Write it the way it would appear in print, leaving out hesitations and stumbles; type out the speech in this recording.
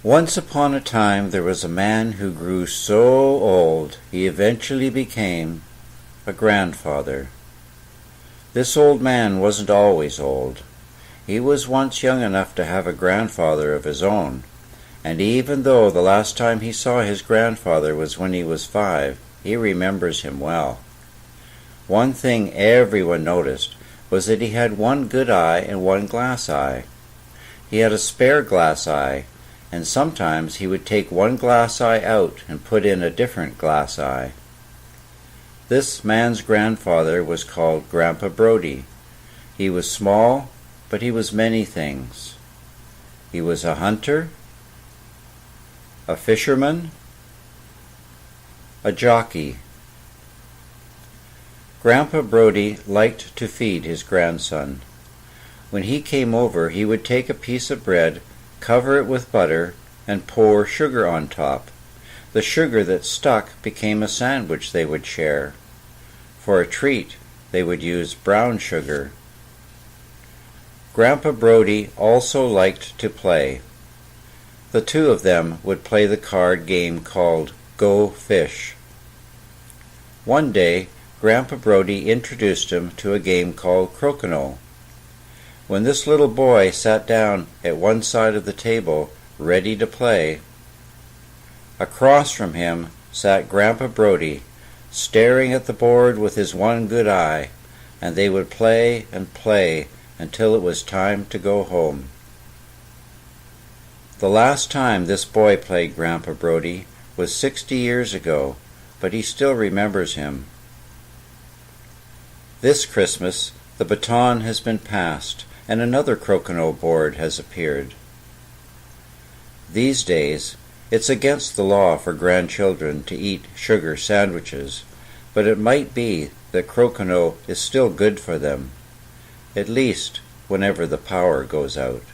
Once upon a time there was a man who grew so old he eventually became a grandfather. This old man wasn't always old. He was once young enough to have a grandfather of his own, and even though the last time he saw his grandfather was when he was 5, he remembers him well. One thing everyone noticed was that he had one good eye and one glass eye. He had a spare glass eye, and sometimes he would take one glass eye out and put in a different glass eye. This man's grandfather was called Grandpa Brodie. He was small, but he was many things. He was a hunter, a fisherman, a jockey. Grandpa Brodie liked to feed his grandson. When he came over, he would take a piece of bread, cover it with butter, and pour sugar on top. The sugar that stuck became a sandwich they would share. For a treat, they would use brown sugar. Grandpa Brodie also liked to play. The two of them would play the card game called Go Fish. One day, Grandpa Brodie introduced him to a game called crokinole. When this little boy sat down at one side of the table, ready to play, across from him sat Grandpa Brodie, staring at the board with his one good eye, and they would play and play until it was time to go home. The last time this boy played Grandpa Brodie was 60 years ago, but he still remembers him. This Christmas, the baton has been passed, and another crokinole board has appeared. These days, it's against the law for grandchildren to eat sugar sandwiches, but it might be that crokinole is still good for them, at least whenever the power goes out.